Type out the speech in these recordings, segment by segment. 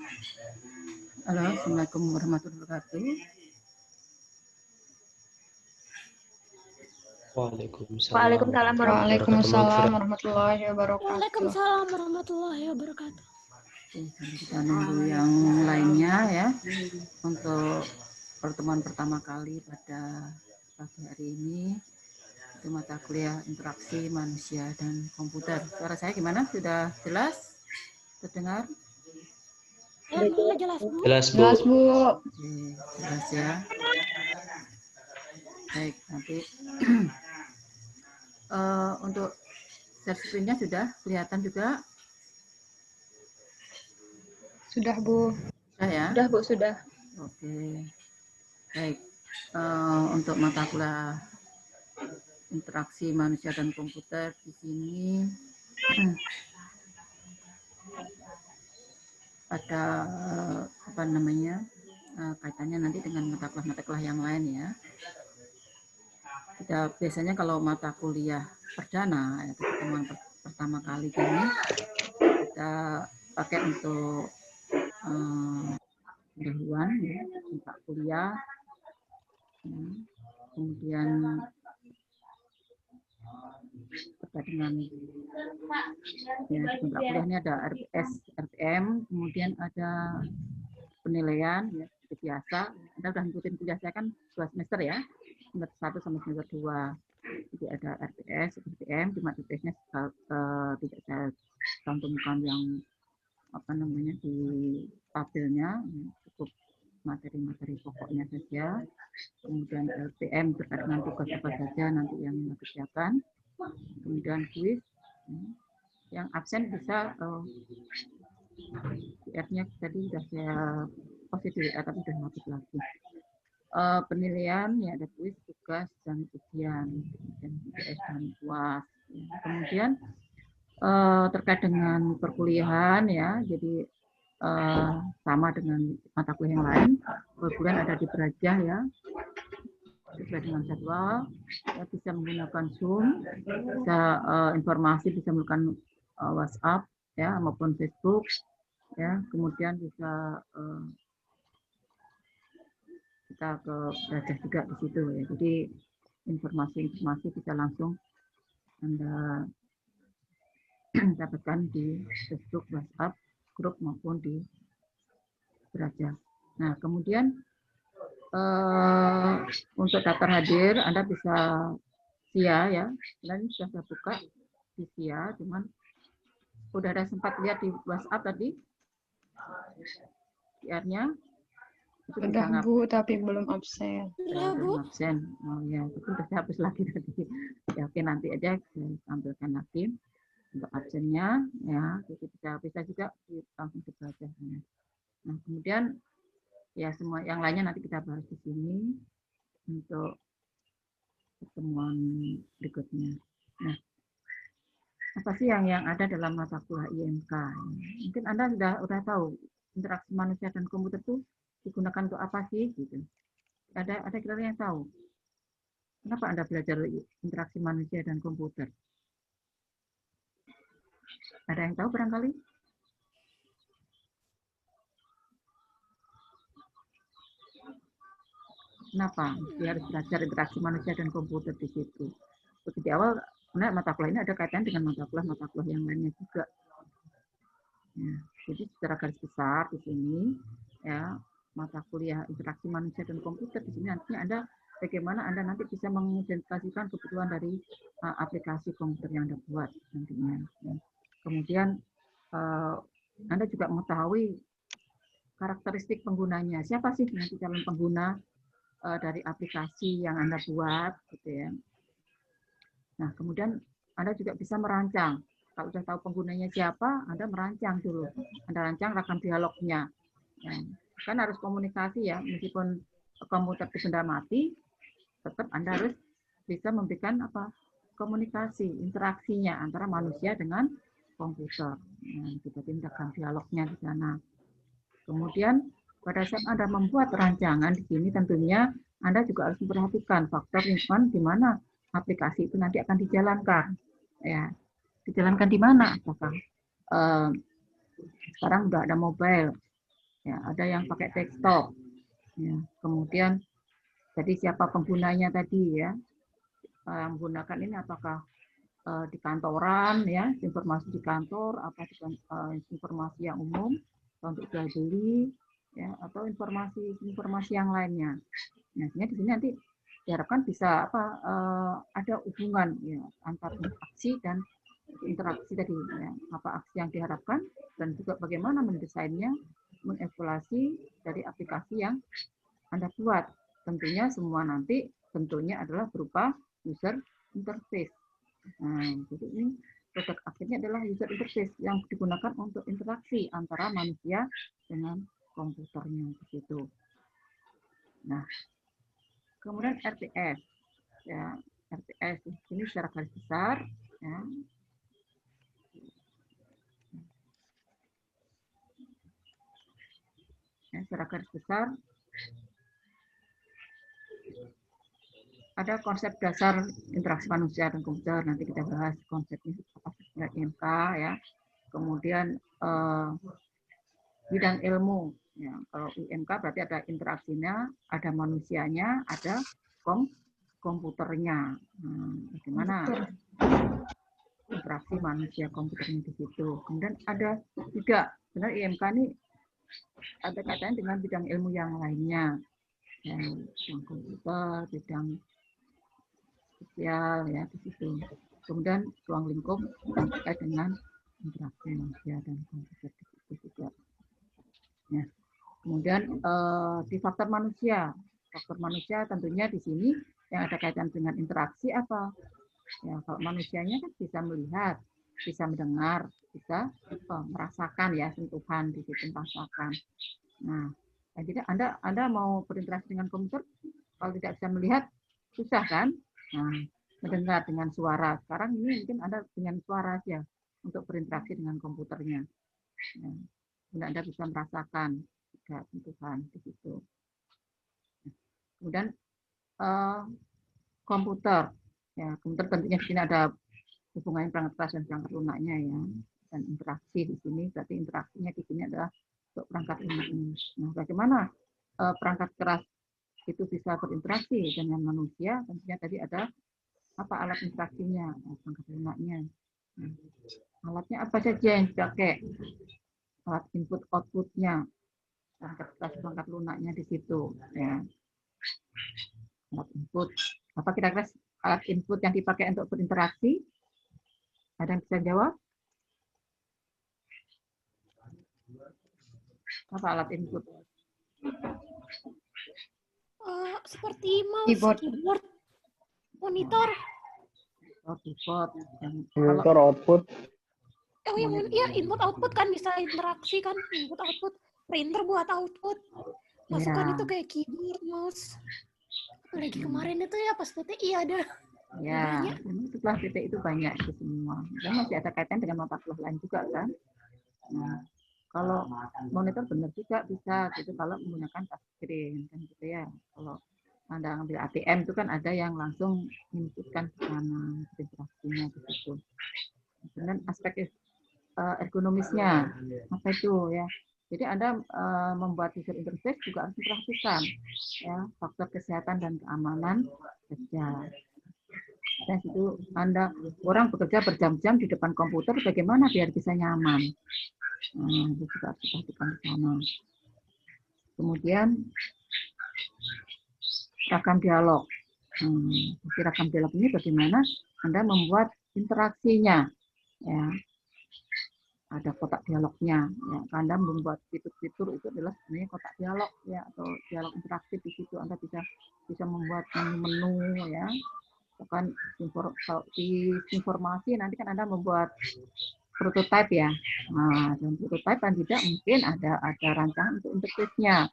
Halo, Assalamualaikum warahmatullahi wabarakatuh. Waalaikumsalam warahmatullahi wabarakatuh. Waalaikumsalam warahmatullahi wabarakatuh. Kita nunggu yang lainnya ya untuk pertemuan pertama kali pada pagi hari ini itu mata kuliah interaksi manusia dan komputer. Suara saya gimana? Sudah jelas? Terdengar? Alhamdulillah jelas, Bu. Jelas, Bu. Oke, jelas ya. Baik, nanti untuk share screen-nya sudah kelihatan juga? Sudah, Bu. Sudah ya? Sudah, Bu, sudah. Oke. Baik. Untuk mata kuliah interaksi manusia dan komputer di sini ada apa namanya kaitannya nanti dengan mata kuliah yang lain ya. Kita biasanya kalau mata kuliah perdana ya, pertemuan pertama kali ini kita pakai untuk pendahuluan ya, mata kuliah ya. Kemudian terkait dengan ya, mata kuliahnya ada RPS, RPM, kemudian ada penilaian ya, seperti biasa. Anda sudah ngikutin kuliah saya kan 2 semester ya, semester 1 sama semester 2. Jadi ada RPS, RPM, cuma RPS-nya tidak saya cantumkan yang apa namanya di tabelnya, cukup materi-materi pokoknya saja. Kemudian LPM terkait dengan tugas-tugas saja nanti yang dikerjakan. Kemudian kuis, yang absen bisa PR-nya tadi sudah saya post di tapi sudah hapus lagi. Penilaian ya ada kuis, tugas dan ujian, dan UTS dan UAS. Kemudian terkait dengan perkuliahan ya, jadi sama dengan mata kuliah yang lain. Perkuliahan ada di Berajah ya, sesuai dengan jadwal. Ya, bisa menggunakan Zoom, bisa informasi bisa menggunakan WhatsApp ya maupun Facebook ya. Kemudian bisa kita ke Berajah juga di situ ya. Jadi informasi bisa langsung Anda dapatkan di Facebook, WhatsApp, grup maupun di Berajah. Nah, kemudian untuk daftar hadir Anda bisa via ya, dan sudah saya buka di via, cuman udah ada sempat lihat di WhatsApp tadi PR-nya. Sudah, Bu, tapi belum absen. Belum absen. Oh ya, itu udah saya hapus lagi tadi. Ya, oke, nanti aja saya tampilkan lagi untuk absennya ya. Jadi bisa juga langsung dibaca. Nah, kemudian ya semua yang lainnya nanti kita bahas di sini untuk pertemuan berikutnya. Nah, apa sih yang ada dalam mata kuliah IMK? Mungkin Anda sudah tahu interaksi manusia dan komputer itu digunakan untuk apa sih gitu. Ada kira-kira yang tahu? Kenapa Anda belajar interaksi manusia dan komputer? Ada yang tahu barangkali? Kenapa dia harus belajar interaksi manusia dan komputer di situ? Seperti di awal, mata kuliah ini ada kaitan dengan mata kuliah yang lainnya juga. Ya, jadi secara garis besar di sini, ya mata kuliah interaksi manusia dan komputer di sini nantinya Anda bagaimana Anda nanti bisa mengidentifikasikan kebutuhan dari aplikasi komputer yang Anda buat nantinya. Ya. Kemudian Anda juga mengetahui karakteristik penggunanya. Siapa sih nanti calon pengguna dari aplikasi yang Anda buat, gitu ya. Nah, kemudian Anda juga bisa merancang. Kalau sudah tahu penggunanya siapa, Anda merancang dulu. Anda rancang rekam dialognya. Ya. Kan harus komunikasi ya, meskipun komputer itu benda mati, tetap Anda harus bisa memberikan komunikasi, interaksinya antara manusia dengan komputer. Nah, kita tindakan dialognya di sana. Kemudian pada saat Anda membuat rancangan di sini tentunya Anda juga harus memperhatikan faktor lingkungan di mana aplikasi itu nanti akan dijalankan. Ya, dijalankan di mana? Apakah sekarang sudah ada mobile, Ya, ada yang pakai desktop. Ya, kemudian jadi siapa penggunanya tadi ya, yang menggunakan ini apakah di kantoran ya, informasi di kantor, apa informasi yang umum untuk jual beli ya, atau informasi yang lainnya. Nah, di sini nanti diharapkan bisa ada hubungan ya antar aksi dan interaksi tadi ya, apa aksi yang diharapkan dan juga bagaimana mendesainnya, mengevaluasi dari aplikasi yang Anda buat. Tentunya semua nanti bentuknya adalah berupa user interface. Nah, jadi ini produk akhirnya adalah user interface yang digunakan untuk interaksi antara manusia dengan komputernya begitu. Nah, kemudian RTS ya, RTS ini secara garis besar ya. Ya, secara garis besar ada konsep dasar interaksi manusia dan komputer, nanti kita bahas konsepnya apa IMK ya. Kemudian bidang ilmu ya, kalau IMK berarti ada interaksinya, ada manusianya, ada komputernya. Bagaimana interaksi manusia komputernya di situ. Kemudian ada juga benar IMK ini ada kaitannya dengan bidang ilmu yang lainnya, bidang komputer, bidang sosial ya di situ. Kemudian ruang lingkup yang terkait dengan interaksi manusia dan komputer di situ juga. Ya. Kemudian di faktor manusia tentunya di sini yang ada kaitan dengan interaksi apa? Ya, kalau manusianya kan bisa melihat, bisa mendengar, bisa merasakan ya sentuhan di situ merasakan. Nah, jadi Anda mau berinteraksi dengan komputer kalau tidak bisa melihat susah kan? Nah, mendengar dengan suara. Sekarang ini mungkin Anda dengan suara aja untuk berinteraksi dengan komputernya. Ya, Anda bisa merasakan juga sentuhan di situ. Kemudian komputer. Ya, komputer tentunya di sini ada hubungannya perangkat keras dan perangkat lunaknya ya. Dan interaksi di sini berarti interaksinya di sini adalah untuk perangkat lunaknya. Nah, bagaimana perangkat keras itu bisa berinteraksi dengan manusia? Tentunya tadi ada apa alat interaksinya, perangkat lunaknya. Nah, alatnya apa saja yang dipakai? Alat input outputnya, perangkat keras perangkat lunaknya di situ. Ya. Alat input. Apa kira-kira alat input yang dipakai untuk berinteraksi? Ada yang bisa jawab? Apa alat input? Seperti mouse, keyboard, monitor. Keyboard. Monitor output. Oh ya, input output kan bisa interaksi kan, input output. Printer buat output. Masukan itu kayak keyboard, mouse. Apalagi kemarin itu ya pas PTI ada. Ya, setelah PTI itu banyak itu semua. Dan masih ada kaitan dengan mata kuliah lain juga kan. Nah, kalau monitor benar juga bisa gitu kalau menggunakan touchscreen kan gitu ya. Kalau Anda ambil ATM itu kan ada yang langsung inputkan ke sana interaksinya di situ. Kemudian aspek ergonomisnya apa itu ya. Jadi Anda membuat user interface juga harus diperhatikan ya, faktor kesehatan dan keamanan kerja. Dan itu orang bekerja berjam-jam di depan komputer, bagaimana biar bisa nyaman? Nah, itu juga harus diperhatikan di sana. Kemudian rakam dialog. Rakam dialog ini bagaimana Anda membuat interaksinya, ya. Ada kotak dialognya. Ya. Anda membuat fitur-fitur itu adalah sebenarnya kotak dialog, ya, atau dialog interaktif di situ. Anda bisa membuat menu-menu, ya. Bahkan di informasi nanti kan Anda membuat prototype ya. Nah, dan prototype kan tidak mungkin ada rancangan untuk interface-nya.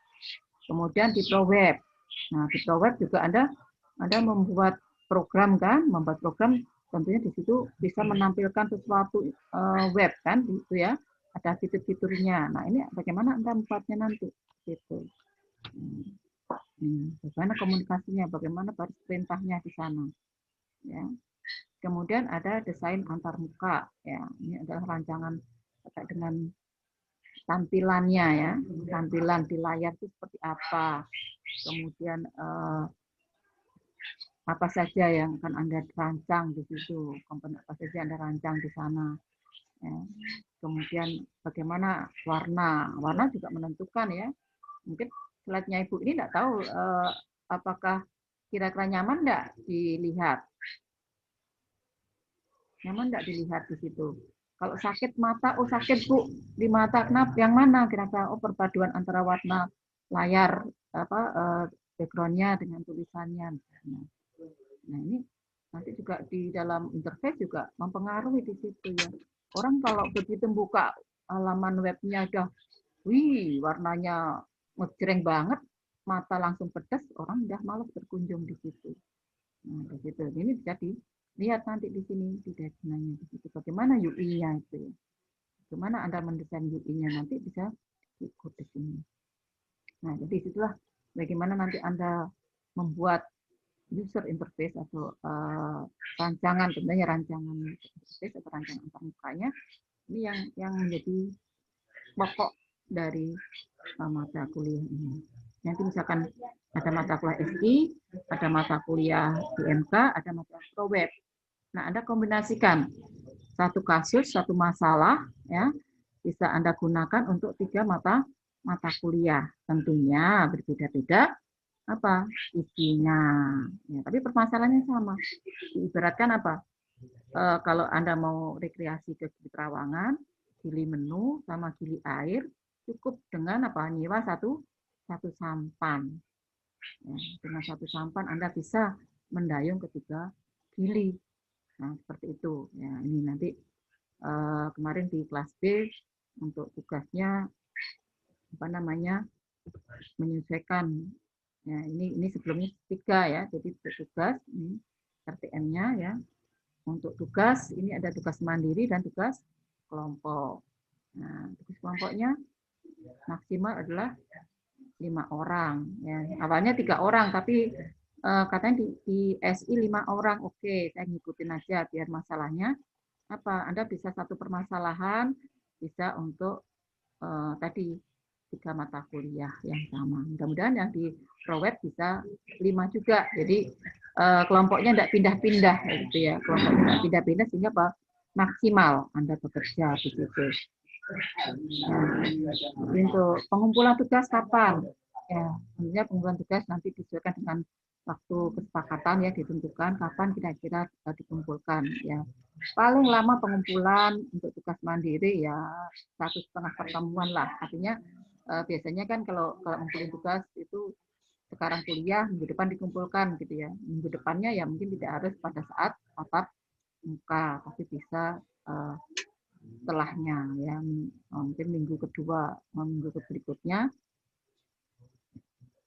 Kemudian di ProWeb. Nah, di ProWeb juga Anda membuat program kan, membuat program tentunya di situ bisa menampilkan sesuatu web kan, gitu ya. Ada fitur-fiturnya. Nah, ini bagaimana Anda membuatnya nanti gitu. Bagaimana komunikasinya, bagaimana baris perintahnya di sana. Ya. Kemudian ada desain antarmuka, ya. Ini adalah rancangan terkait dengan tampilannya ya, tampilan di layar itu seperti apa, kemudian apa saja yang akan Anda rancang di situ, komponen apa saja Anda rancang di sana. Ya. Kemudian bagaimana warna juga menentukan ya. Mungkin slide-nya Ibu ini enggak tahu apakah kira-kira nyaman enggak dilihat. Nyaman enggak dilihat di situ. Kalau sakit mata, oh sakit Bu di mata, kenapa? Yang mana kira-kira? Oh perpaduan antara warna layar background-nya dengan tulisannya. Nah ini nanti juga di dalam interface juga mempengaruhi di situ ya. Orang kalau begitu buka halaman webnya udah, wih warnanya ngejreng banget, mata langsung pedas, orang udah malas berkunjung di situ. Nah di situ ini bisa dilihat nanti di sini di diagramnya di situ bagaimana UI-nya itu. Ya. Bagaimana Anda mendesain UI-nya nanti bisa ikut di sini. Nah jadi situlah bagaimana nanti Anda membuat user interface atau rancangan, tentunya rancangan interface atau rancangan antarmukanya ini yang menjadi pokok dari mata kuliah ini. Nanti misalkan ada mata kuliah SI, ada mata kuliah IMK, ada mata kuliah web. Nah, Anda kombinasikan satu kasus, satu masalah, ya bisa Anda gunakan untuk 3 mata kuliah. Tentunya berbeda-beda apa isinya ya, tapi permasalahannya sama. Ibaratkan apa kalau Anda mau rekreasi ke Gili Trawangan, Gili Menu sama Gili Air cukup dengan apa nyewa satu sampan ya, dengan satu sampan Anda bisa mendayung ke 3 gili. Nah seperti itu ya. Ini nanti kemarin di kelas B untuk tugasnya apa namanya menyesuaikan. Ya, ini sebelumnya 3 ya, jadi tugas ini RTM-nya ya. Untuk tugas ini ada tugas mandiri dan tugas kelompok. Nah, tugas kelompoknya maksimal adalah 5 orang. Ya. Awalnya 3 orang, tapi katanya di SI 5 orang. Oke, saya ngikutin aja biar masalahnya apa? Anda bisa satu permasalahan bisa untuk tadi 3 mata kuliah yang sama. Mudah-mudahan yang di ProWeb bisa 5 juga. Jadi kelompoknya tidak pindah-pindah gitu ya. Kelompoknya tidak pindah-pindah sehingga apa? Maksimal Anda bekerja begitu. Nah, untuk pengumpulan tugas kapan? Ya, tentunya pengumpulan tugas nanti disesuaikan dengan waktu kesepakatan ya ditentukan kapan kira-kira dikumpulkan ya. Paling lama pengumpulan untuk tugas mandiri ya 1,5 pertemuan lah. Artinya biasanya kan kalau ngumpulin tugas itu sekarang kuliah, minggu depan dikumpulkan gitu ya. Minggu depannya ya mungkin tidak harus pada saat tatap muka, tapi bisa setelahnya ya. Mungkin minggu kedua, minggu berikutnya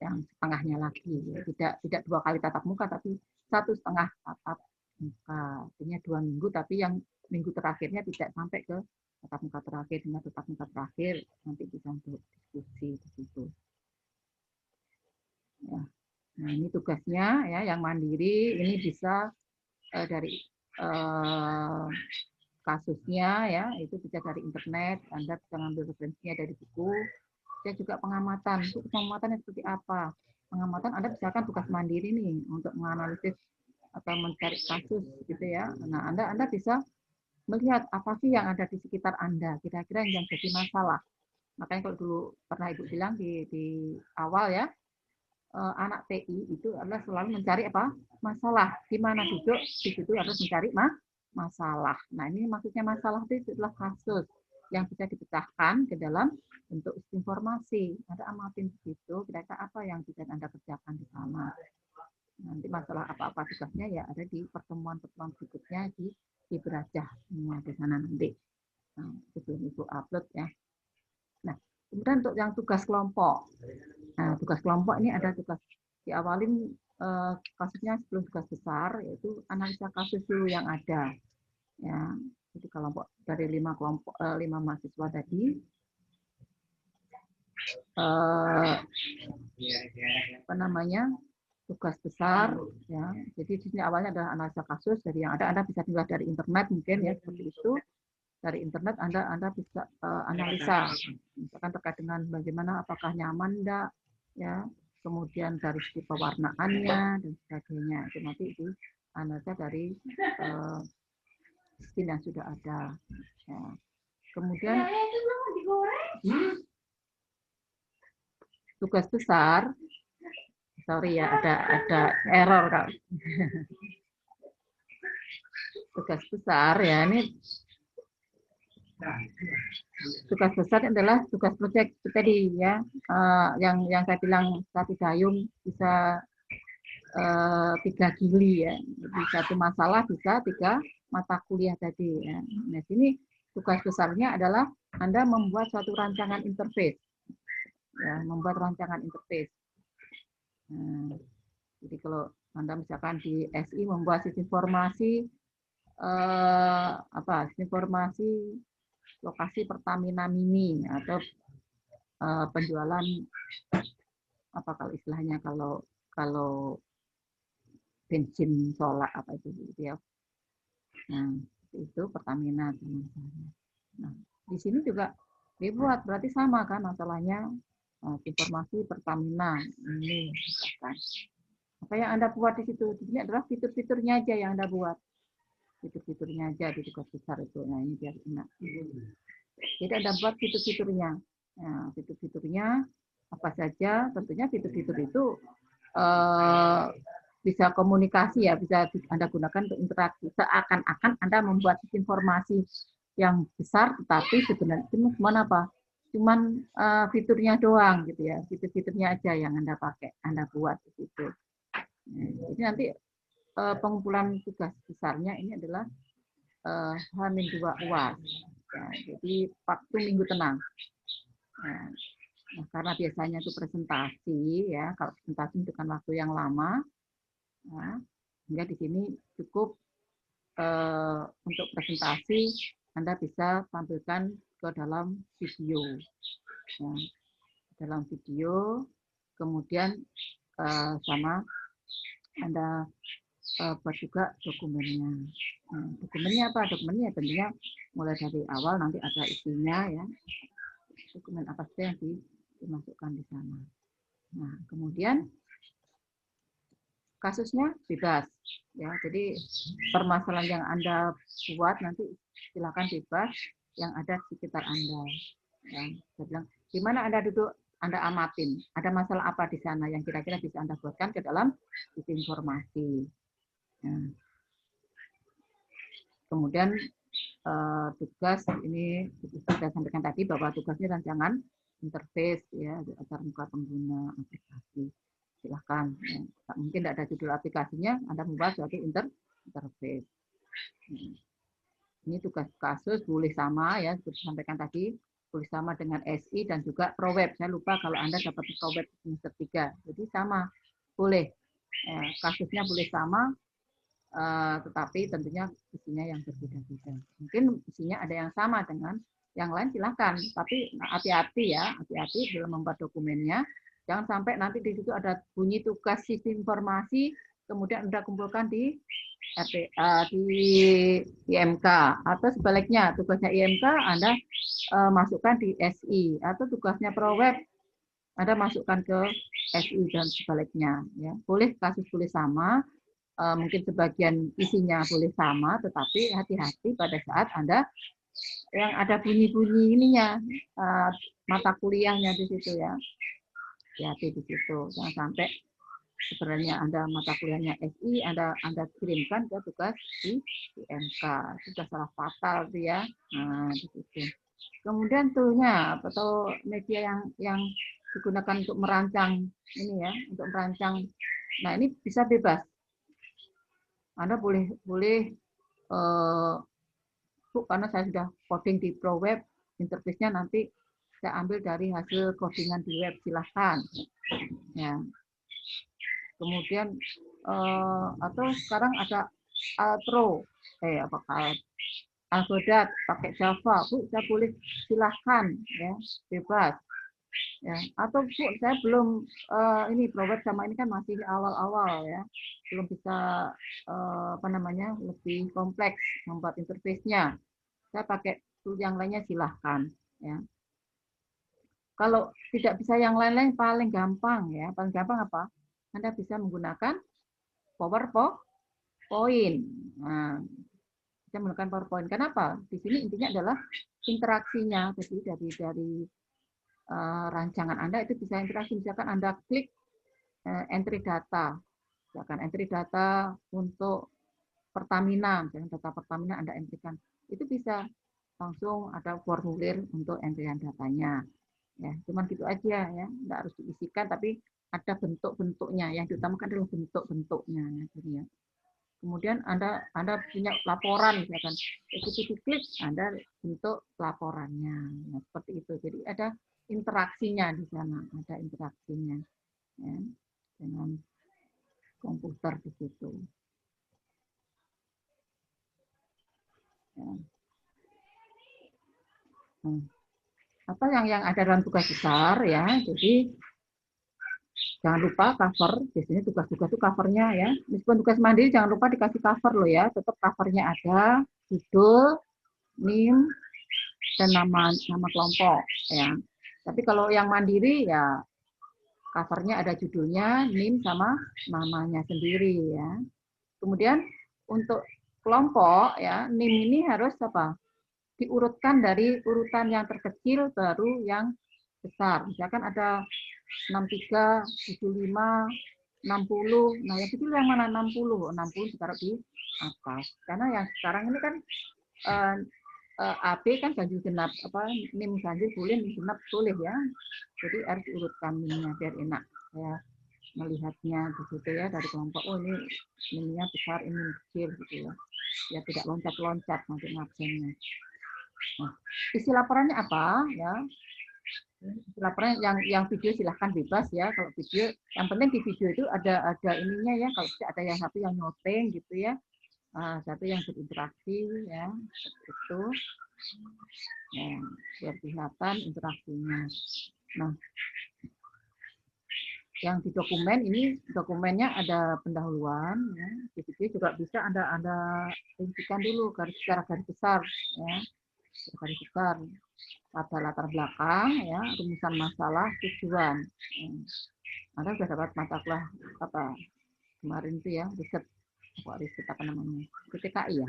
yang setengahnya lagi. Ya. Tidak 2 kali tatap muka, tapi 1,5 tatap muka. Artinya 2 minggu, tapi yang minggu terakhirnya tidak sampai ke tatap muka terakhir, dengan tatap muka terakhir nanti bisa untuk diskusi di situ. Ya. Nah ini tugasnya ya yang mandiri ini bisa dari kasusnya ya itu bisa dari internet, Anda bisa ngambil referensinya dari buku. Dan juga pengamatan, untuk pengamatannya seperti apa? Pengamatan Anda misalkan tugas mandiri nih untuk menganalisis atau mencari kasus gitu ya. Nah Anda bisa melihat apa sih yang ada di sekitar Anda, kira-kira yang jadi masalah. Makanya kalau dulu pernah Ibu bilang di awal ya, anak TI itu adalah selalu mencari apa? Masalah. Di mana duduk, di situ harus mencari masalah. Nah ini maksudnya masalah itu adalah kasus yang bisa dipecahkan ke dalam bentuk informasi. Ada amatin begitu, kira-kira apa yang bisa Anda kerjakan di sana. Nanti masalah apa-apa tugasnya ya ada di pertemuan-pertemuan berikutnya di Berajah semua di sana nanti. Nah, itu Ibu upload ya. Nah, kemudian untuk yang tugas kelompok. Nah, tugas kelompok ini ada tugas diawalin kasusnya sebelum tugas besar yaitu analisa kasus dulu yang ada. Ya, jadi kelompok dari 5 mahasiswa tadi apa namanya tugas besar ya. Jadi di sini awalnya adalah analisa kasus dari yang ada Anda bisa dilihat dari internet mungkin ya seperti itu. dari internet Anda bisa analisa, misalkan terkait dengan bagaimana apakah nyaman enggak, ya, kemudian dari segi pewarnaannya dan sebagainya. Itu nanti dianalisa dari skill yang sudah ada. Ya. Kemudian tugas besar, sorry ya ada error Kak. Tugas besar ya ini tugas besar adalah tugas proyek tadi ya, yang saya bilang satu dayung bisa 3 gili ya, jadi satu masalah bisa 3 mata kuliah tadi ya. Nah sini tugas besarnya adalah Anda membuat suatu rancangan interface ya, membuat rancangan interface. Nah, jadi kalau Anda misalkan di SI membuat sistem informasi informasi lokasi Pertamina Mini atau penjualan apa kalau istilahnya kalau bensin solar apa itu ya. Nah, itu Pertamina. Nah, di sini juga dibuat berarti sama kan masalahnya informasi Pertamina ini kan. Apa yang Anda buat di situ? Ini adalah fitur-fiturnya aja yang Anda buat. Fitur-fiturnya aja di tugas besar itu. Nah, ini biar enak. Jadi Anda buat fitur-fiturnya. Nah, fitur-fiturnya apa saja? Tentunya fitur-fitur itu bisa komunikasi ya, bisa Anda gunakan untuk interaksi. Seakan-akan Anda membuat informasi yang besar, tetapi sebenarnya cuma apa? Cuman fiturnya doang gitu ya. Fitur-fiturnya aja yang Anda pakai, Anda buat di situ. Jadi nanti pengumpulan tugas besarnya ini adalah H-2 UAS. Ya, jadi waktu minggu tenang. Nah, karena biasanya itu presentasi ya, kalau presentasi itu kan waktu yang lama, nah, sehingga di sini cukup untuk presentasi Anda bisa tampilkan ke dalam video. Ya, dalam video, kemudian sama Anda buat juga dokumennya. Nah, dokumennya apa? Dokumennya tentunya mulai dari awal nanti ada isinya ya. Dokumen apa saja yang dimasukkan di sana. Nah, kemudian kasusnya bebas ya. Jadi permasalahan yang Anda buat nanti silakan bebas yang ada di sekitar Anda. Ya, saya bilang, di mana Anda duduk, Anda amatin. Ada masalah apa di sana yang kira-kira bisa Anda buatkan ke dalam sistem informasi. Nah, kemudian tugas ini saya sampaikan tadi bahwa tugasnya rancangan interface ya, agar muka pengguna aplikasi. Silahkan. Ya. Mungkin tidak ada judul aplikasinya, Anda membuat sebagai interface. Ini tugas kasus boleh sama ya, seperti sampaikan tadi, boleh sama dengan SI dan juga ProWeb. Saya lupa kalau Anda dapat ProWeb semester 3. Jadi sama, boleh. Kasusnya boleh sama, tetapi tentunya isinya yang berbeda-beda. Mungkin isinya ada yang sama dengan yang lain, silahkan. Tapi hati-hati ya, hati-hati dalam membuat dokumennya. Jangan sampai nanti di situ ada bunyi tugas sistem informasi, kemudian Anda kumpulkan di IMK, atau sebaliknya tugasnya IMK Anda masukkan di SI, atau tugasnya ProWeb Anda masukkan ke SI dan sebaliknya. Ya, boleh kasus boleh sama. Mungkin sebagian isinya boleh sama, tetapi hati-hati pada saat Anda yang ada bunyi-bunyi ininya, mata kuliahnya di situ ya. Hati-hati di situ. Jangan sampai sebenarnya Anda mata kuliahnya SI, Anda kirimkan ke tugas di IMK. Sudah salah fatal tuh ya. Nah, di situ. Kemudian toolnya atau media yang digunakan untuk merancang ini ya, untuk merancang. Nah, ini bisa bebas. Anda boleh karena saya sudah coding di ProWeb, interface-nya nanti saya ambil dari hasil codingan di web, silahkan. Ya. Kemudian atau sekarang ada Algodot pakai Java, Bu, saya boleh silahkan ya, bebas. Ya, atau Bu, saya belum ini ProWeb sama ini kan masih awal-awal ya, belum bisa lebih kompleks membuat interface-nya. Saya pakai tool yang lainnya silahkan ya. Kalau tidak bisa yang lain-lain paling gampang ya, paling gampang apa? Anda bisa menggunakan PowerPoint. Nah, bisa menggunakan PowerPoint. Kenapa? Di sini intinya adalah interaksinya. Jadi dari rancangan Anda itu bisa interaksi. Misalkan Anda klik entry data, misalkan entry data untuk Pertamina, misalkan data Pertamina Anda entrikan, itu bisa langsung ada formulir untuk entrian datanya. Ya, cuman gitu aja ya, nggak harus diisikan, tapi ada bentuk-bentuknya. Yang diutamakan adalah bentuk-bentuknya. Gitu ya. Kemudian Anda punya laporan, misalkan begitu diklik, Anda bentuk laporannya. Nah, seperti itu. Jadi ada interaksinya di sana, ada interaksinya ya, dengan komputer di situ. Ya. Apa yang ada dalam tugas besar ya, jadi jangan lupa cover, biasanya tugas-tugas itu covernya ya, meskipun tugas mandiri jangan lupa dikasih cover loh ya, tetap covernya ada, judul, NIM, dan nama kelompok ya. Tapi kalau yang mandiri ya covernya ada judulnya, NIM sama namanya sendiri ya. Kemudian untuk kelompok ya, NIM ini harus apa? Diurutkan dari urutan yang terkecil baru yang besar. Misalkan ada 63, 75, 60. Nah, yang kecil yang mana? 60. 60 ditaruh di atas. Karena yang sekarang ini kan AB kan ganjil genap, NIM ganjil boleh, NIM genap boleh ya. Jadi harus diurutkan NIM-nya biar enak ya melihatnya di situ ya, dari kelompok. Oh, ini NIM-nya besar, ini kecil gitu ya. Ya tidak loncat-loncat nanti ngabsennya. Nah, isi laporannya apa ya? Isi laporan yang video silahkan bebas ya. Kalau video, yang penting di video itu ada ininya ya. Kalau tidak ada yang satu yang nyoteng gitu ya, satu yang berinteraksi ya, seperti itu. Nah, biar kelihatan interaksinya. Nah, yang di dokumen ini dokumennya ada pendahuluan ya. Di video juga bisa Anda rincikan dulu secara garis besar ya. Garis besar, ada latar belakang ya, rumusan masalah, tujuan. Anda sudah dapat mata kuliah apa kemarin itu ya, riset apa namanya, TKI ya,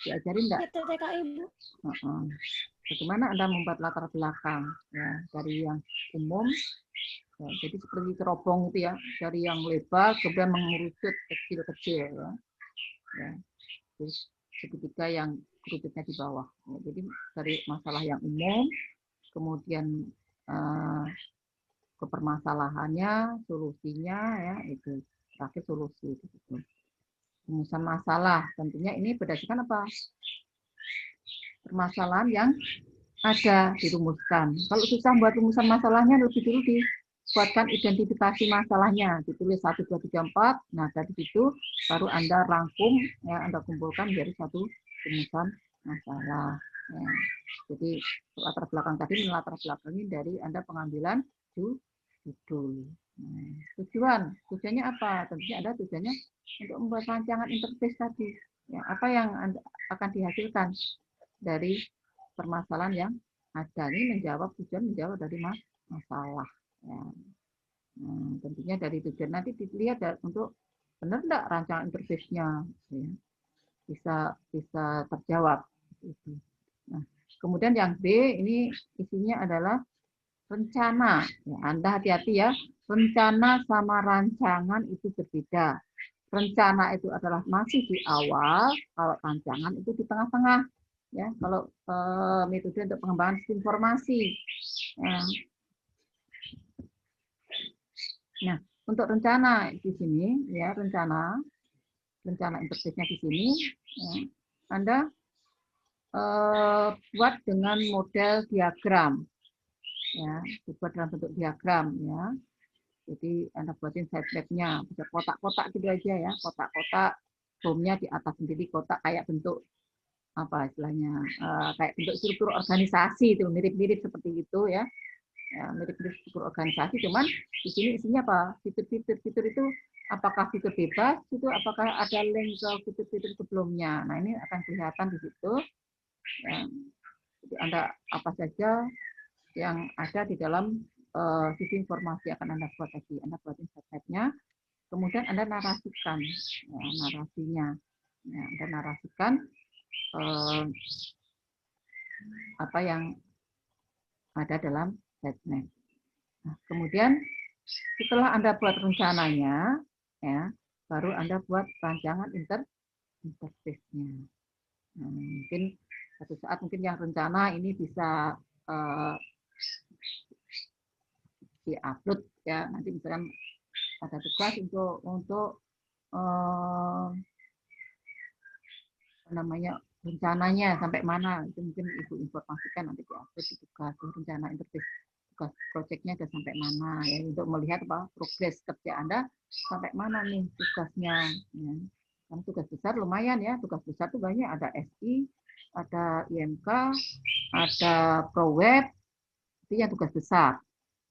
diajarin enggak? TKI Bu. Bagaimana Anda membuat latar belakang ya, dari yang umum ya, jadi seperti terobong itu ya, dari yang lebar kemudian mengerucut kecil-kecil ya. Terus segitiga yang kerucutnya di bawah. Ya, jadi dari masalah yang umum, kemudian ke permasalahannya, solusinya ya itu terakhir solusi. Gitu. Rumusan masalah tentunya ini berdasarkan apa? Permasalahan yang ada dirumuskan. Kalau susah buat rumusan masalahnya, lebih dulu dibuatkan identifikasi masalahnya, ditulis 1, 2, 3, 4. Nah dari situ baru Anda rangkum, ya Anda kumpulkan menjadi satu rumusan masalah. Ya. Jadi latar belakang tadi melatar belakangi dari Anda pengambilan judul. Nah, tujuannya apa? Tentunya ada tujuannya untuk membuat rancangan interface tadi. Ya, apa yang Anda akan dihasilkan dari permasalahan yang ada, ini menjawab dari masalah. Ya. Nah, tentunya dari tujuan nanti dilihat untuk benar enggak rancangan interface-nya ya, bisa terjawab. Nah, kemudian yang B ini isinya adalah rencana. Ya, Anda hati-hati ya, rencana sama rancangan itu berbeda. Rencana itu adalah masih di awal, kalau rancangan itu di tengah-tengah. Ya, kalau metode untuk pengembangan sistem informasi. Nah, untuk rencana di sini ya, rencana interface-nya di sini ya, Anda buat dengan model diagram. Ya, dibuat dalam bentuk diagram ya. Jadi Anda buatin side map-nya, bisa kotak-kotak gitu aja ya, kotak-kotak, home-nya di atas sendiri kotak kayak bentuk apa istilahnya, kayak bentuk struktur organisasi itu mirip-mirip seperti itu ya. Ya, mirip-mirip struktur organisasi, cuman di sini isinya apa? Fitur-fitur itu apakah fitur bebas itu, apakah ada link ke fitur-fitur sebelumnya. Nah, ini akan kelihatan di situ. Ya. Anda apa saja yang ada di dalam sisi informasi akan Anda buat tadi. Anda buatin slide-nya, kemudian Anda narasikan ya, narasinya. Ya, Anda narasikan apa yang ada dalam slide-nya. Nah, kemudian setelah Anda buat rencananya, ya, baru Anda buat rancangan interface-nya. Nah, mungkin satu saat mungkin yang rencana ini bisa di-upload ya. Nanti misalkan ada tugas untuk namanya rencananya sampai mana itu mungkin Ibu informasikan nanti di-upload di tugas rencana interface tugas proyeknya sudah sampai mana ya, untuk melihat apa progres kerja Anda sampai mana nih tugasnya ya. Kan tugas besar lumayan ya, tugas besar tuh banyak, ada SI, ada IMK, ada ProWeb, itu yang tugas besar,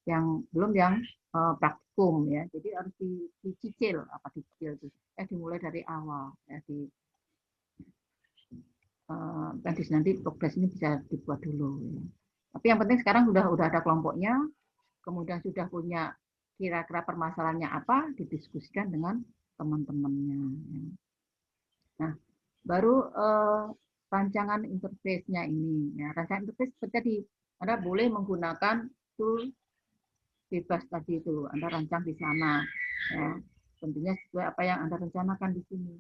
yang belum yang praktikum ya, jadi harus dicicil apa dicicil itu, dimulai dari awal ya, nanti progres ini bisa dibuat dulu ya. Tapi yang penting sekarang udah ada kelompoknya, kemudian sudah punya kira-kira permasalahannya apa, didiskusikan dengan teman-temannya ya. Nah, baru rancangan interface-nya ini. Ya, rancangan interface seperti tadi, Anda boleh menggunakan tool bebas tadi itu, Anda rancang di sana. Ya, tentunya sesuai apa yang Anda rencanakan di sini.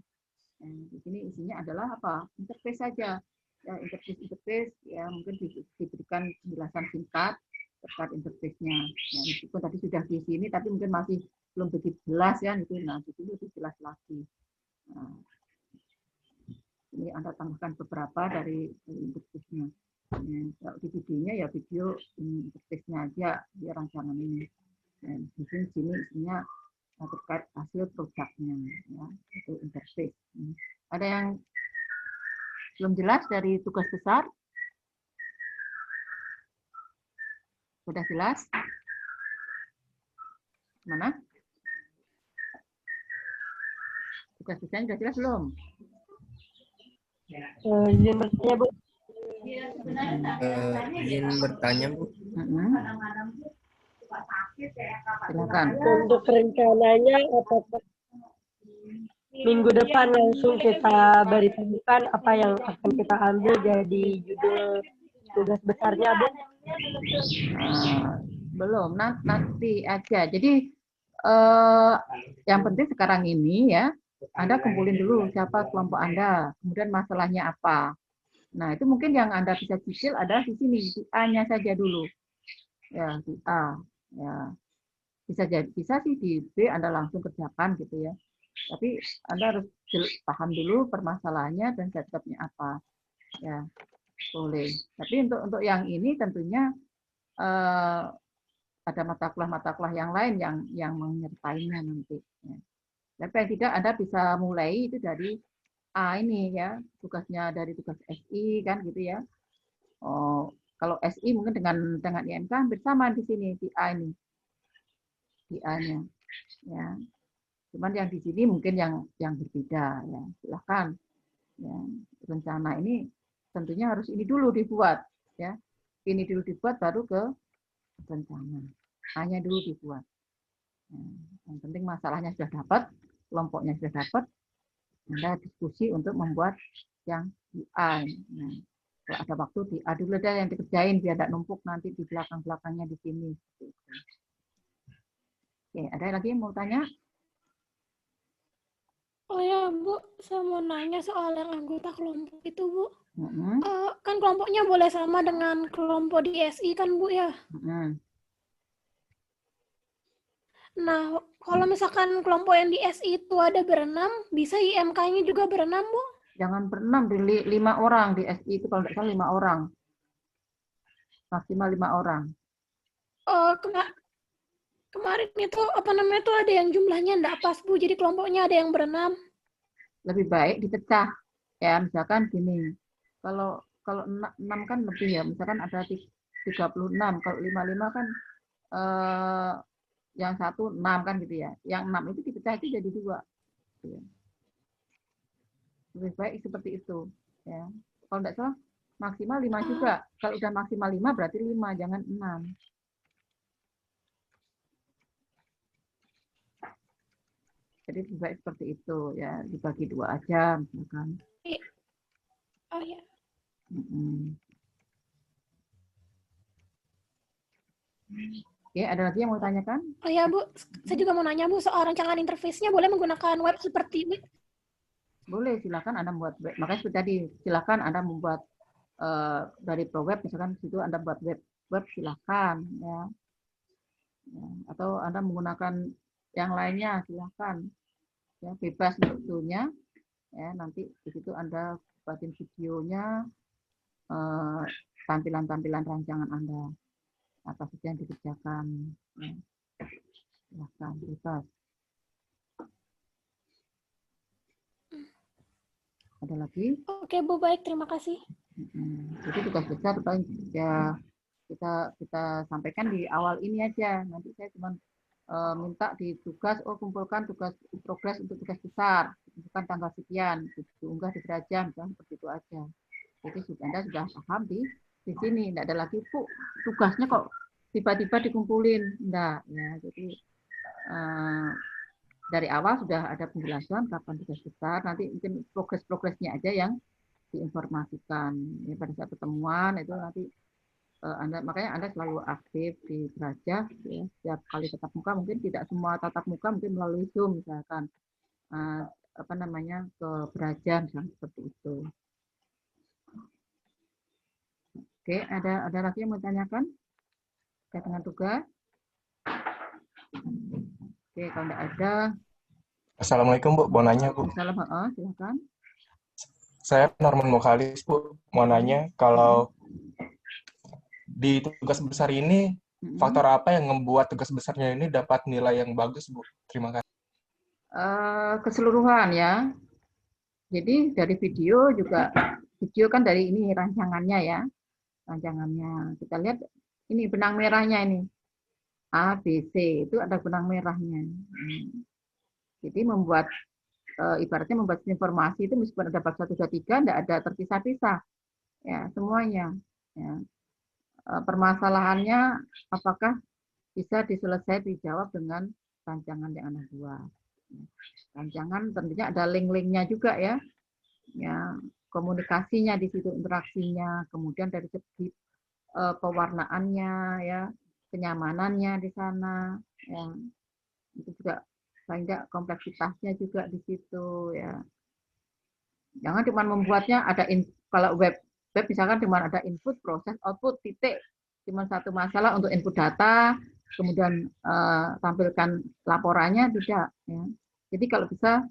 Ya, di sini isinya adalah apa? Interface saja. Ya, interface ya mungkin diberikan penjelasan singkat terkait interface-nya. Ya, meskipun tadi sudah di sini, tapi mungkin masih belum begitu jelas ya. Itu, nah, di sini lebih jelas lagi. Nah, ini Anda tambahkan beberapa dari interface-nya. Ya, kalau di videonya ya video interface-nya aja, dia rancangan ini. Dan di sini isinya terkait hasil produknya, ya, itu interface. Ada yang belum jelas dari tugas besar? Sudah jelas? Mana? Tugas besarnya sudah jelas belum? Izin bertanya, Bu. Izin bertanya, Bu. Silakan. Untuk rencananya apakah minggu depan langsung kita beri pembukaan apa yang akan kita ambil jadi judul tugas besarnya, Bu? Belum, nanti aja. Jadi yang penting sekarang ini ya, Anda kumpulin dulu siapa kelompok Anda, kemudian masalahnya apa. Nah, itu mungkin yang Anda bisa cicil ada di sini, di A-nya saja dulu. Ya, di A. Ya. Bisa sih di B Anda langsung kerjakan gitu ya. Tapi Anda harus paham dulu permasalahannya dan stepnya apa. Ya, boleh. Tapi untuk yang ini tentunya ada mata kuliah yang lain yang menyertainya nanti. Ya. Tapi yang tidak Anda bisa mulai itu dari A ini ya, tugasnya dari tugas SI kan gitu ya. Oh, kalau SI mungkin dengan IMK hampir sama di sini di A ini. Di A-nya. Ya. Cuman yang di sini mungkin yang berbeda ya. Silakan. Ya, rencana ini tentunya harus ini dulu dibuat ya. Ini dulu dibuat baru ke rencana. Hanya dulu dibuat. Nah, yang penting masalahnya sudah dapat, kelompoknya sudah dapat, Anda diskusi untuk membuat yang di A. Nah, kalau ada waktu di A dulu aja yang dikerjain biar tidak numpuk nanti di belakang-belakangnya di sini. Oke, ada lagi yang mau tanya? Oh ya, Bu, saya mau nanya soal yang anggota kelompok itu, Bu. Mm-hmm. Kan kelompoknya boleh sama dengan kelompok di SI kan, Bu, ya? Mm-hmm. Nah, kalau misalkan kelompok yang di SI itu ada berenam, bisa IMK-nya juga berenam, Bu? Jangan berenam, di 5 orang. Di SI itu kalau tidak salah 5 orang. Maksimal 5 orang. Kemarin itu, apa namanya itu ada yang jumlahnya enggak pas, Bu. Jadi kelompoknya ada yang berenam. Lebih baik dipecah. Ya, misalkan gini. Kalau 6 kan lebih ya. Misalkan ada 36. Kalau 55 kan yang 1 6 kan gitu ya. Yang 6 itu dipecah itu jadi 2. Ya. Lebih baik seperti itu. Ya. Kalau tidak salah Maksimal 5 juga. Kalau udah maksimal 5 berarti 5, jangan 6. Jadi lebih baik seperti itu ya, dibagi 2 aja misalkan. Oh ya. Oke, ada lagi yang mau tanyakan? Oh ya Bu, saya juga mau nanya Bu soal rancangan interface-nya boleh menggunakan web seperti web? Boleh, silakan Anda membuat web. Makanya seperti tadi, silakan Anda membuat dari ProWeb, misalkan di situ Anda buat web silakan ya. Atau Anda menggunakan yang lainnya silakan. Ya, bebas bentuknya. Ya, nanti di situ Anda buatin videonya, tampilan-tampilan rancangan Anda. Apa saja yang dikerjakan. Ya. Silakan, bebas. Ada lagi? Oke Bu, baik, terima kasih. Jadi tugas besar paling ya kita sampaikan di awal ini aja. Nanti saya cuma minta di tugas, kumpulkan tugas progres untuk tugas besar, bukan tanggal sekian, diunggah di Berajam, seperti itu aja. Jadi Anda sudah paham di sini, tidak ada lagi tugasnya kok tiba-tiba dikumpulin, enggak ya. Jadi dari awal sudah ada penjelasan kapan tugas besar, nanti mungkin progresnya aja yang diinformasikan ya, pada saat pertemuan itu nanti makanya Anda selalu aktif di Berajam ya, setiap kali tatap muka, mungkin tidak semua tatap muka mungkin melalui Zoom misalkan ke Berajam misalkan seperti itu. Oke, ada lagi yang mau tanyakan terkait dengan tugas? Oke, kalau tidak ada. Assalamualaikum Bu, mau nanya Bu. Assalamualaikum, silakan. Saya Norman Mukhalis Bu, mau nanya kalau di tugas besar ini faktor apa yang membuat tugas besarnya ini dapat nilai yang bagus Bu? Terima kasih. Keseluruhan ya. Jadi dari video kan dari ini rancangannya ya. Rancangannya. Kita lihat ini benang merahnya ini. A, B, C itu ada benang merahnya. Jadi ibaratnya membuat informasi itu meskipun ada bab 1, 2, 3 tidak ada terpisah-pisah. Ya, semuanya. Ya. Permasalahannya apakah bisa dijawab dengan rancangan yang Anda buat. Rancangan tentunya ada link-linknya juga ya. Ya, komunikasinya di situ, interaksinya, kemudian dari segi pewarnaannya ya, kenyamanannya di sana ya. Itu juga paling tidak kompleksitasnya juga di situ ya. Jangan cuma membuatnya ada kalau web misalkan cuma ada input, proses, output, titik, cuma satu masalah untuk input data, kemudian tampilkan laporannya tidak ya. Jadi kalau bisa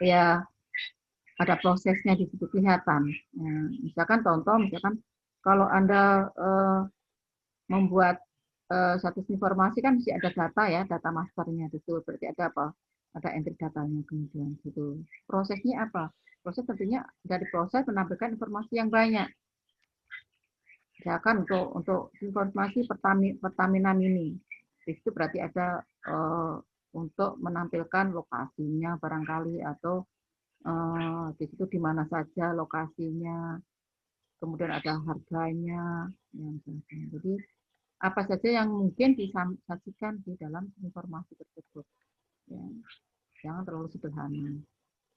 ya ada prosesnya di situ kelihatan. Ya, misalkan contoh, kalau Anda membuat satu informasi kan mesti ada data ya, data masternya itu berarti ada apa? Ada entry datanya kemudian gitu. Prosesnya apa? Proses tentunya dari proses menampilkan informasi yang banyak. Misalkan untuk informasi Pertamina Mini, itu berarti ada untuk menampilkan lokasinya barangkali atau di situ di mana saja lokasinya, kemudian ada harganya, jadi apa saja yang mungkin disajikan di dalam informasi tersebut. Ya, jangan terlalu sederhana.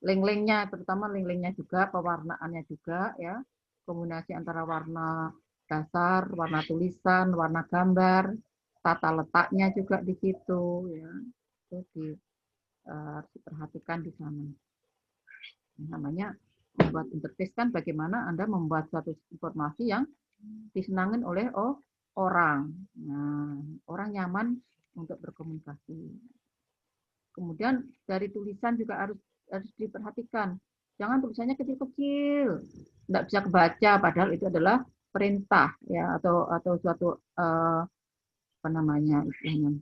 Link-linknya, terutama link-linknya juga, pewarnaannya juga, ya, kombinasi antara warna dasar, warna tulisan, warna gambar, tata letaknya juga di situ, ya, itu diperhatikan di sana. Namanya membuat interface kan bagaimana Anda membuat suatu informasi yang disenangin oleh orang. Nah, orang nyaman untuk berkomunikasi. Kemudian dari tulisan juga harus diperhatikan. Jangan tulisannya kecil-kecil, tidak bisa kebaca padahal itu adalah perintah ya atau suatu apa namanya istilahnya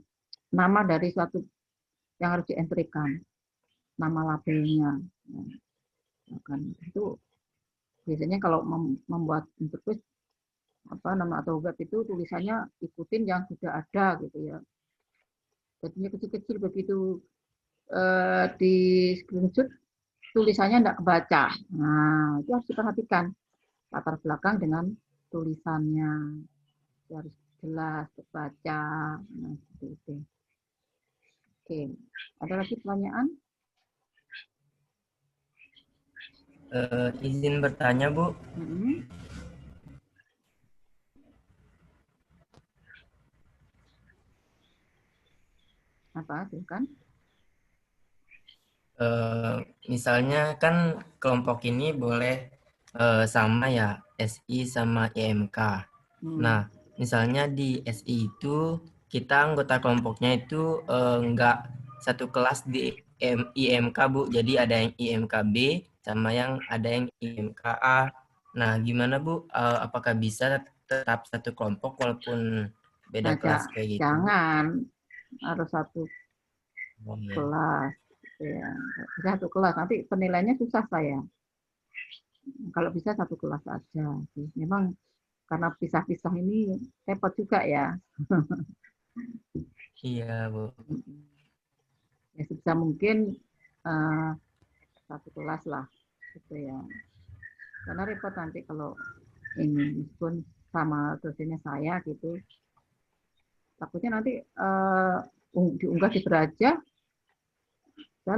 nama dari suatu yang harus dientrikan, nama labelnya. Kan itu biasanya kalau membuat interface atau web itu tulisannya ikutin yang sudah ada gitu ya. Jadinya kecil-kecil begitu di screenshot tulisannya tidak kebaca. Nah, itu harus diperhatikan. latar belakang dengan tulisannya. Itu harus jelas terbaca. Nah, seperti itu. Oke, ada lagi pertanyaan? Izin bertanya, Bu. Apa, silakan. Misalnya kan kelompok ini boleh sama ya, SI sama IMK. Nah, misalnya di SI itu kita anggota kelompoknya itu enggak satu kelas di IMK, Bu. Jadi ada yang IMK B sama yang ada yang IMK A. Nah, gimana, Bu? Apakah bisa tetap satu kelompok walaupun beda kelas kayak gitu? Jangan, harus satu kelas. Ya, satu kelas. Nanti penilaiannya susah saya. Kalau bisa satu kelas aja. Memang karena pisah-pisah ini repot juga ya. Iya, Bu. Ya sebisa mungkin satu kelas lah, gitu ya. Karena repot nanti kalau ini meskipun sama dosennya saya gitu, takutnya nanti diunggah di Beraja, saya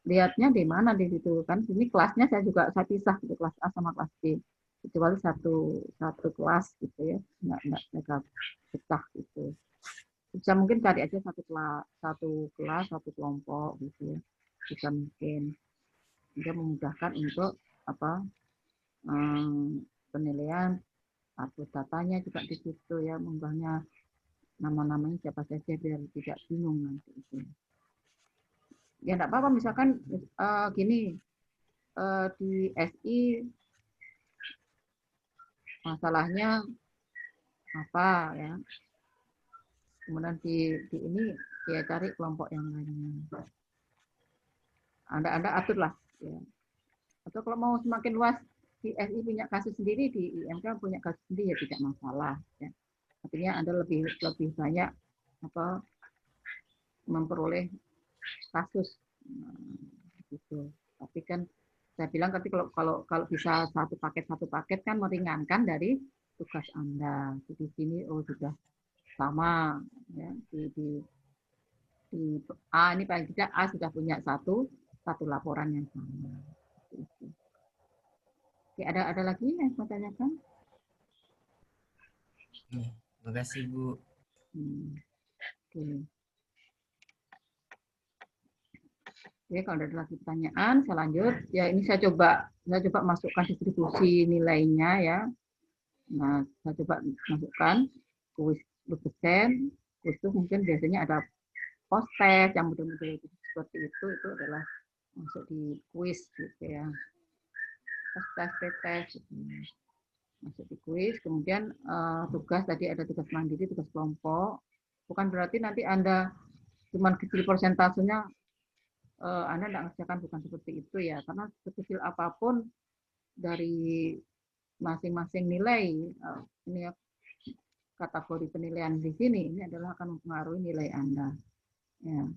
lihatnya di mana di situ kan. Ini kelasnya saya pisah gitu, kelas A sama kelas B, kecuali satu kelas gitu ya, nggak mereka pecah gitu. Bisa mungkin cari aja satu kelas satu kelompok gitu ya, bisa mungkin juga memudahkan untuk penilaian atau datanya juga di situ ya, mengunggahnya nama-namanya siapa saja biar tidak bingung nanti itu. Ya enggak apa-apa, misalkan gini, di SI masalahnya apa ya, kemudian di ini dia cari kelompok yang lainnya. Anda atur lah ya. Atau kalau mau semakin luas, di SI punya kasus sendiri, di IMK punya kasus sendiri ya tidak masalah ya. Artinya Anda lebih banyak memperoleh kasus gitu. Tapi kan saya bilang nanti kalau bisa satu paket kan meringankan dari tugas Anda. Di sini sudah sama ya, di A ini paling tidak A sudah punya satu laporan yang sama. Oke, ada lagi yang mau tanyakan? Terima kasih, Bu. Oke. Oke, kalau ada lagi pertanyaan, saya lanjut. Ya, ini saya coba masukkan distribusi nilainya ya. Nah, saya coba masukkan kuis dosen. Kuis itu mungkin biasanya ada post-test yang model-model seperti itu adalah masuk di kuis gitu ya. Post-test, pretest, gitu. Masuk di kuis. Kemudian tugas tadi ada tugas mandiri, tugas kelompok. Bukan berarti nanti Anda cuma kecil persentasenya Anda tidak ngerjakan, bukan seperti itu ya, karena sekecil apapun dari masing-masing nilai ini ya, kategori penilaian di sini ini adalah akan mempengaruhi nilai Anda. Ya.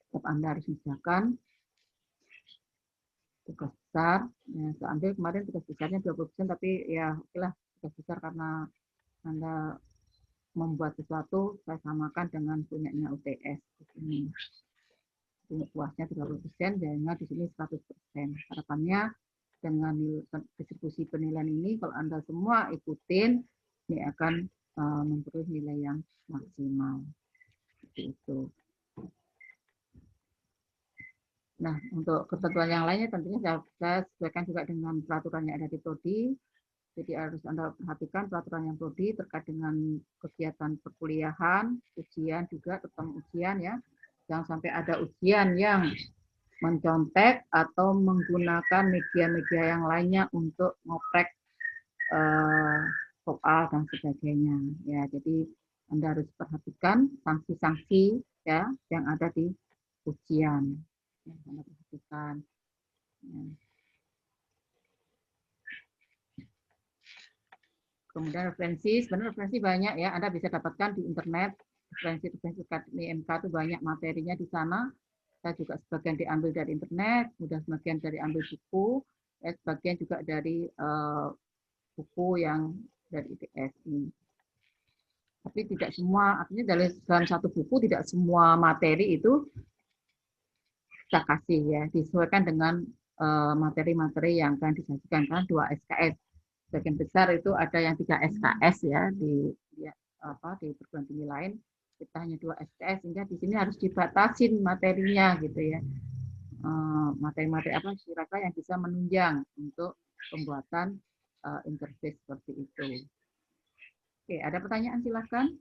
Tetap Anda harus mengerjakan tugas besar. Ya, saya ambil kemarin tugas besarnya 20%, tapi ya okelah tugas besar karena Anda membuat sesuatu, saya samakan dengan punyanya UTS di sini. Puasnya 30%, dan di sini 100%. Harapannya dengan distribusi penilaian ini, kalau Anda semua ikutin, ini akan memperoleh nilai yang maksimal. Seperti itu. Nah, untuk ketentuan yang lainnya tentunya saya sesuaikan juga dengan peraturan yang ada di Prodi. Jadi harus Anda perhatikan peraturan yang Prodi terkait dengan kegiatan perkuliahan, ujian juga, tentang ujian ya. Jangan sampai ada ujian yang mencontek atau menggunakan media-media yang lainnya untuk ngoprek soal dan sebagainya. Ya, jadi Anda harus perhatikan sanksi-sanksi ya yang ada di ujian. Ya, Anda perhatikan. Ya. Kemudian referensi, sebenarnya referensi banyak ya, Anda bisa dapatkan di internet. Referensi IMK itu banyak materinya di sana. Saya juga sebagian diambil dari internet, kemudian sebagian dari ambil buku, sebagian juga dari buku yang dari ITS ini. Tapi tidak semua, artinya dalam satu buku tidak semua materi itu kita kasih ya, disesuaikan dengan materi-materi yang akan disajikan, karena 2 SKS. Sebagian besar itu ada yang 3 SKS ya di perguruan tinggi lain, kita hanya 2 SKS, sehingga di sini harus dibatasin materinya gitu ya. Materi-materi apa kira-kira yang bisa menunjang untuk pembuatan interface seperti itu. Oke, ada pertanyaan silakan.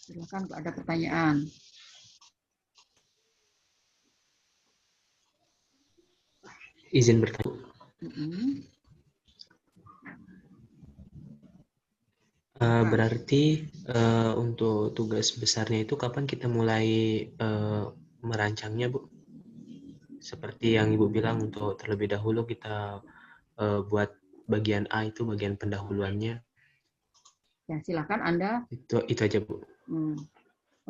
Silakan kalau ada pertanyaan. Izin bertanya. Berarti untuk tugas besarnya itu kapan kita mulai merancangnya, Bu? Seperti yang Ibu bilang, untuk terlebih dahulu kita buat bagian A itu bagian pendahuluannya. Ya, silakan Anda. Itu aja, Bu.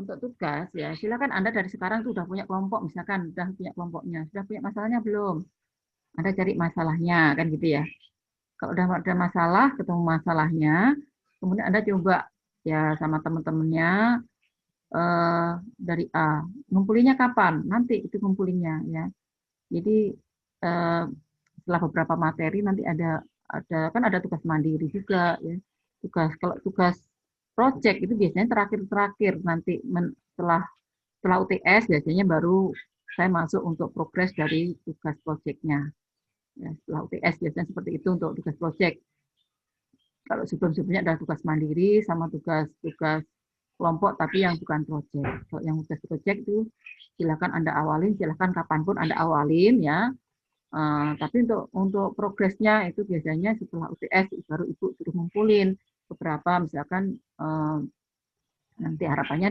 Untuk tugas ya, silakan Anda dari sekarang tuh udah punya kelompok, misalkan udah punya kelompoknya, sudah punya masalahnya belum? Anda cari masalahnya kan gitu ya. Kalau udah ada masalah, ketemu masalahnya, kemudian Anda coba ya sama teman-temannya dari A. Ngumpulinnya kapan? Nanti itu ngumpulinnya ya. Jadi setelah beberapa materi nanti ada kan ada tugas mandiri juga ya. Kalau tugas project itu biasanya terakhir nanti setelah UTS biasanya baru saya masuk untuk progres dari tugas projectnya. Ya, setelah UTS biasanya seperti itu untuk tugas project. Kalau sebelum-sebelumnya ada tugas mandiri sama tugas kelompok tapi yang bukan project. Kalau yang tugas project itu silakan Anda awalin, silakan kapanpun Anda awalin ya. Tapi untuk progresnya itu biasanya setelah UTS baru Ibu suruh ngumpulin beberapa, misalkan nanti harapannya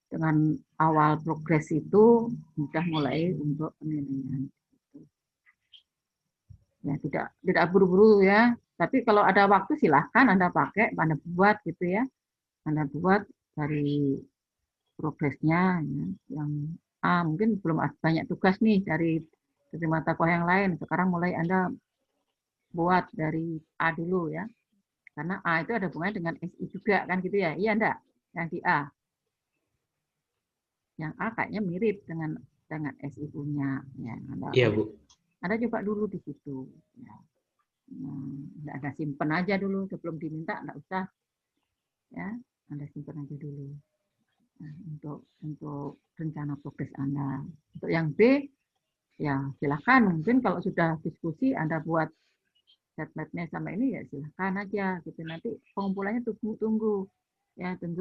dengan awal progres itu mudah mulai untuk penilaian. Ya, tidak buru-buru ya. Tapi kalau ada waktu silahkan Anda pakai, Anda buat gitu ya. Anda buat dari progresnya ya. Yang mungkin belum banyak tugas nih dari mata kuliah yang lain. Sekarang mulai Anda buat dari A dulu ya. Karena A itu ada hubungannya dengan SI juga kan gitu ya. Iya enggak? Yang di A. Yang A kayaknya mirip dengan SI punya ya. Iya, Bu. Anda coba dulu di situ ya. Enggak ada simpen aja dulu sebelum diminta, enggak usah. Ya, Anda simpan aja dulu. Nah, untuk rencana progres Anda. Untuk yang B ya silakan, mungkin kalau sudah diskusi Anda buat setmapnya sama ini ya silakan aja gitu. Nanti pengumpulannya tunggu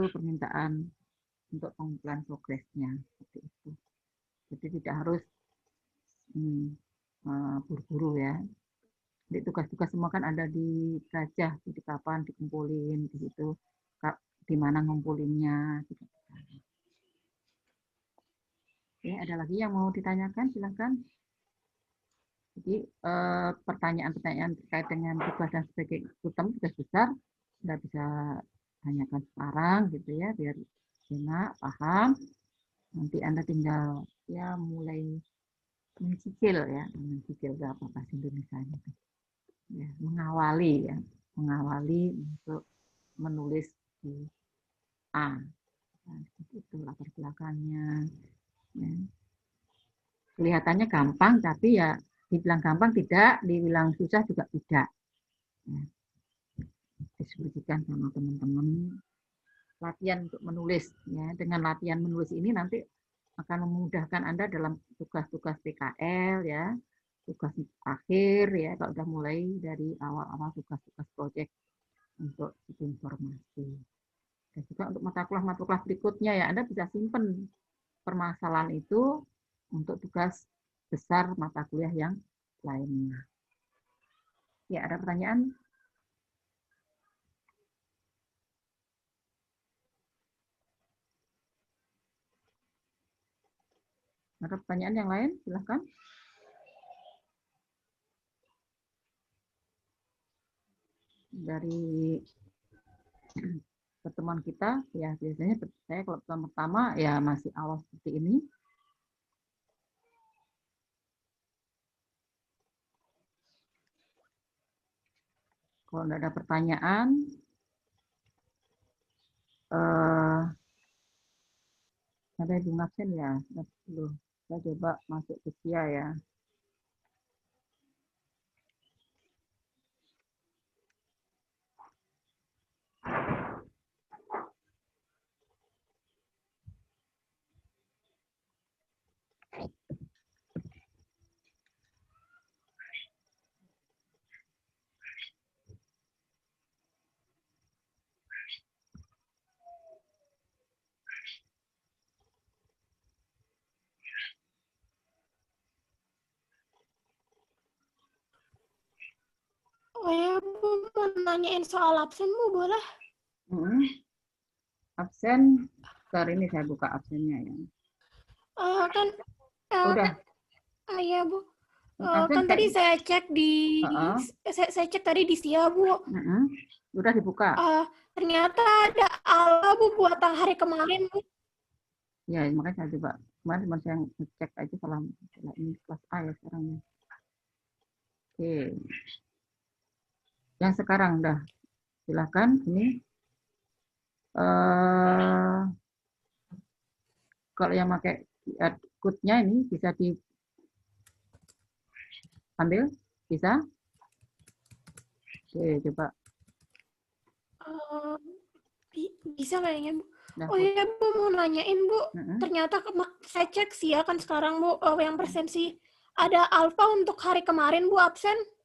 permintaan untuk pengumpulan progresnya seperti itu. Jadi tidak harus buru-buru ya. Jadi tugas-tugas semua kan ada di gajah, jadi kapan dikumpulin di situ, di mana ngumpulinnya. Gitu. Oke, ada lagi yang mau ditanyakan silakan. Jadi pertanyaan-pertanyaan terkait dengan tugas dan sebagai tugas besar nggak bisa tanyakan sekarang gitu ya, biar enak paham. Nanti Anda tinggal ya mulai mencicil berapa bahasa Indonesia itu. Ya, mengawali untuk menulis di A. Nah, itu latar belakangnya. Ya. Kelihatannya gampang, tapi ya dibilang gampang tidak, dibilang susah juga tidak. Ya. Diskusikan sama teman-teman. Latihan untuk menulis. Ya. Dengan latihan menulis ini nanti akan memudahkan Anda dalam tugas-tugas PKL, ya, tugas akhir, ya, kalau sudah mulai dari awal-awal tugas-tugas proyek untuk informasi. Dan juga untuk mata kuliah berikutnya, ya, Anda bisa simpan permasalahan itu untuk tugas besar mata kuliah yang lainnya. Ya, ada pertanyaan? Ada pertanyaan yang lain? Silahkan. Dari pertemuan kita, ya biasanya saya kalau pertama ya masih awal seperti ini, Kalau nggak ada pertanyaan, ada Ibu absen ya? Loh, saya coba masuk ke Sia ya. Oh ya, Bu, mau nanyain soal absen, Bu, boleh? Absen, sekarang ini saya buka absennya ya. Udah. Iya, Bu. Absen Kan tadi saya cek di saya cek tadi di SIA, Bu. Udah dibuka. Ternyata ada ala, Bu, buat hari kemarin, Bu. Ya, makanya saya coba kemarin cuma saya ngecek aja salah ini kelas A ya sekarang ya. Oke. Yang sekarang udah silakan ini. Kalau yang pakai code-nya ini bisa diambil, bisa? Oke, coba. Bisa kayaknya, Bu. Nah, Oh iya, Bu, mau nanyain, Bu. Ternyata saya cek sih ya kan sekarang, Bu, yang presensi ada alfa untuk hari kemarin, Bu, absen.